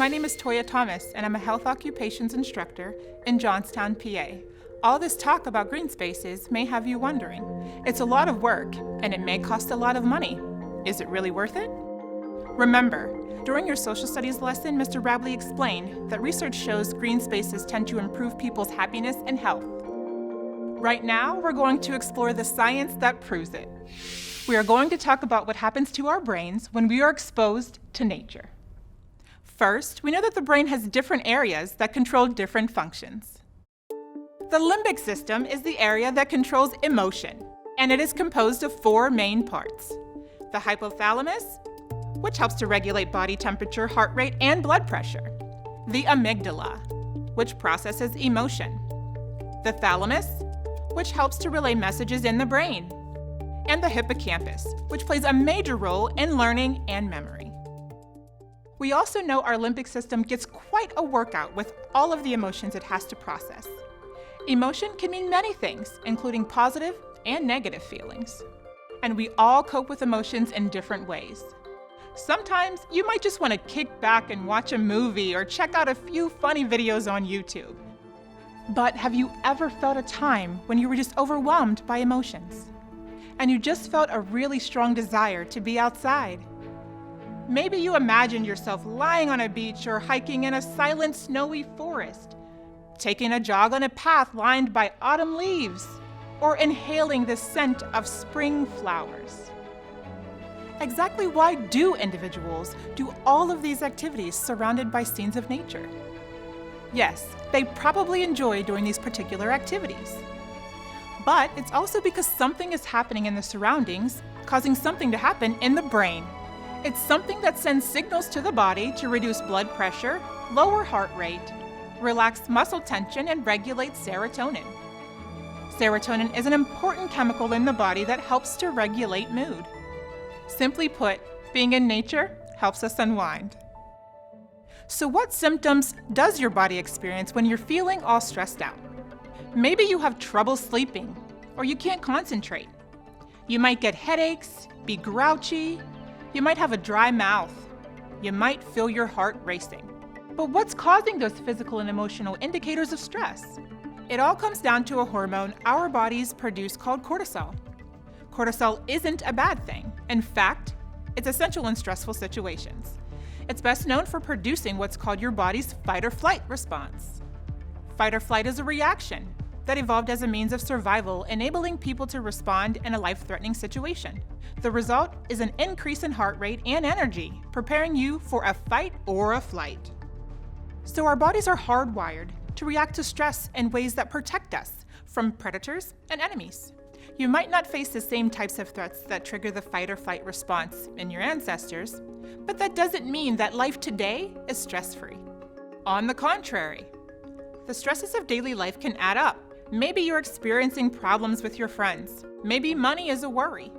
name is Toya Thomas, and I'm a health occupations instructor in Johnstown, PA. All this talk about green spaces may have you wondering. It's a lot of work, and it may cost a lot of money. Is it really worth it? Remember, during your social studies lesson, Mr. Rabley explained that research shows green spaces tend to improve people's happiness and health. Right now, we're going to explore the science that proves it. We are going to talk about what happens to our brains when we are exposed to nature. First, we know that the brain has different areas that control different functions. The limbic system is the area that controls emotion, and it is composed of 4 main parts. The hypothalamus, which helps to regulate body temperature, heart rate, and blood pressure. The amygdala, which processes emotion. The thalamus, which helps to relay messages in the brain. And the hippocampus, which plays a major role in learning and memory. We also know our limbic system gets quite a workout with all of the emotions it has to process. Emotion can mean many things, including positive and negative feelings. And we all cope with emotions in different ways. Sometimes you might just want to kick back and watch a movie or check out a few funny videos on YouTube. But have you ever felt a time when you were just overwhelmed by emotions? And you just felt a really strong desire to be outside? Maybe you imagined yourself lying on a beach or hiking in a silent, snowy forest, taking a jog on a path lined by autumn leaves, or inhaling the scent of spring flowers. Exactly why do individuals do all of these activities surrounded by scenes of nature? Yes, they probably enjoy doing these particular activities. But it's also because something is happening in the surroundings, causing something to happen in the brain. It's something that sends signals to the body to reduce blood pressure, lower heart rate, relax muscle tension, and regulate serotonin. Serotonin is an important chemical in the body that helps to regulate mood. Simply put, being in nature helps us unwind. So what symptoms does your body experience when you're feeling all stressed out? Maybe you have trouble sleeping, or you can't concentrate. You might get headaches, be grouchy, you might have a dry mouth, you might feel your heart racing. But what's causing those physical and emotional indicators of stress? It all comes down to a hormone our bodies produce called cortisol. Cortisol isn't a bad thing. In fact, it's essential in stressful situations. It's best known for producing what's called your body's fight or flight response. Fight or flight is a reaction that evolved as a means of survival, enabling people to respond in a life-threatening situation. The result is an increase in heart rate and energy, preparing you for a fight or a flight. So our bodies are hardwired to react to stress in ways that protect us from predators and enemies. You might not face the same types of threats that trigger the fight or flight response in your ancestors, but that doesn't mean that life today is stress-free. On the contrary, the stresses of daily life can add up. Maybe you're experiencing problems with your friends. Maybe money is a worry.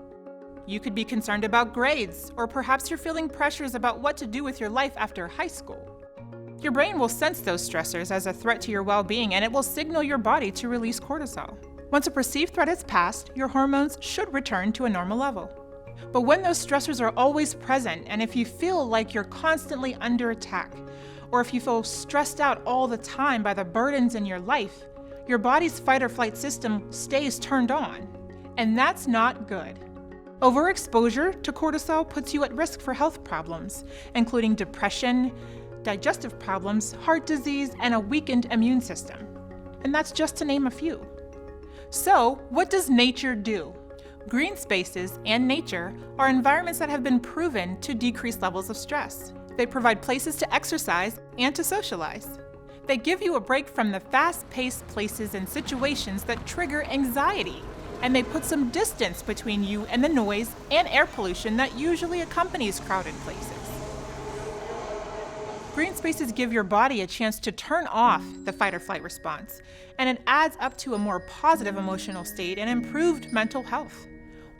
You could be concerned about grades, or perhaps you're feeling pressures about what to do with your life after high school. Your brain will sense those stressors as a threat to your well-being, and it will signal your body to release cortisol. Once a perceived threat is passed, your hormones should return to a normal level. But when those stressors are always present, and if you feel like you're constantly under attack, or if you feel stressed out all the time by the burdens in your life, your body's fight or flight system stays turned on, and that's not good. Overexposure to cortisol puts you at risk for health problems, including depression, digestive problems, heart disease, and a weakened immune system. And that's just to name a few. So, what does nature do? Green spaces and nature are environments that have been proven to decrease levels of stress. They provide places to exercise and to socialize. They give you a break from the fast-paced places and situations that trigger anxiety, and they put some distance between you and the noise and air pollution that usually accompanies crowded places. Green spaces give your body a chance to turn off the fight or flight response, and it adds up to a more positive emotional state and improved mental health.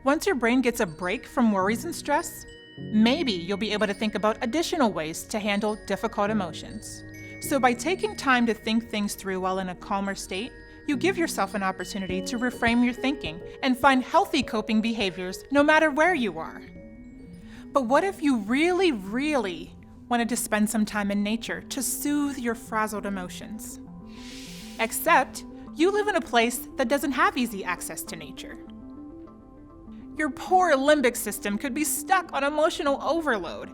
Once your brain gets a break from worries and stress, maybe you'll be able to think about additional ways to handle difficult emotions. So by taking time to think things through while in a calmer state, you give yourself an opportunity to reframe your thinking and find healthy coping behaviors no matter where you are. But what if you really wanted to spend some time in nature to soothe your frazzled emotions. Except, you live in a place that doesn't have easy access to nature. Your poor limbic system could be stuck on emotional overload,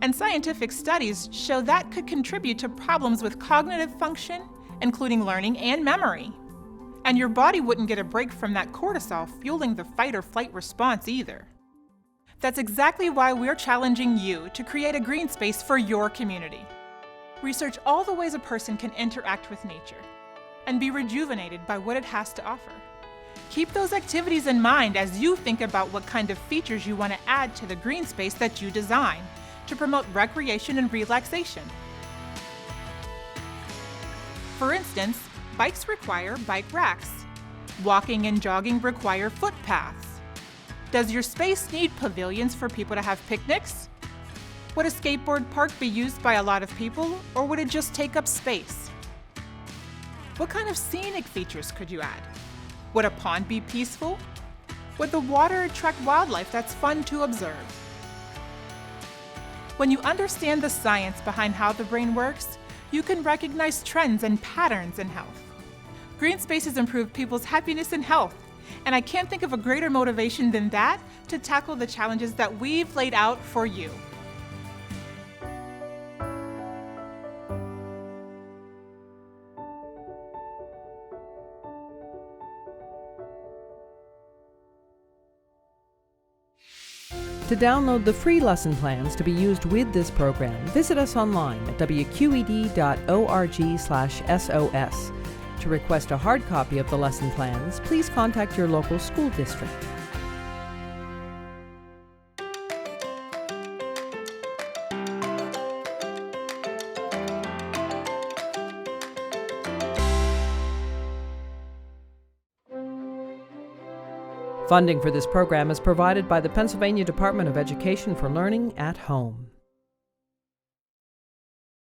and scientific studies show that could contribute to problems with cognitive function, including learning and memory. And your body wouldn't get a break from that cortisol fueling the fight or flight response either. That's exactly why we're challenging you to create a green space for your community. Research all the ways a person can interact with nature and be rejuvenated by what it has to offer. Keep those activities in mind as you think about what kind of features you want to add to the green space that you design to promote recreation and relaxation. For instance, bikes require bike racks. Walking and jogging require footpaths. Does your space need pavilions for people to have picnics? Would a skateboard park be used by a lot of people, or would it just take up space? What kind of scenic features could you add? Would a pond be peaceful? Would the water attract wildlife that's fun to observe? When you understand the science behind how the brain works, you can recognize trends and patterns in health. Green spaces improve people's happiness and health, and I can't think of a greater motivation than that to tackle the challenges that we've laid out for you. To download the free lesson plans to be used with this program, visit us online at wqed.org/SOS. To request a hard copy of the lesson plans, please contact your local school district. Funding for this program is provided by the Pennsylvania Department of Education for Learning at Home.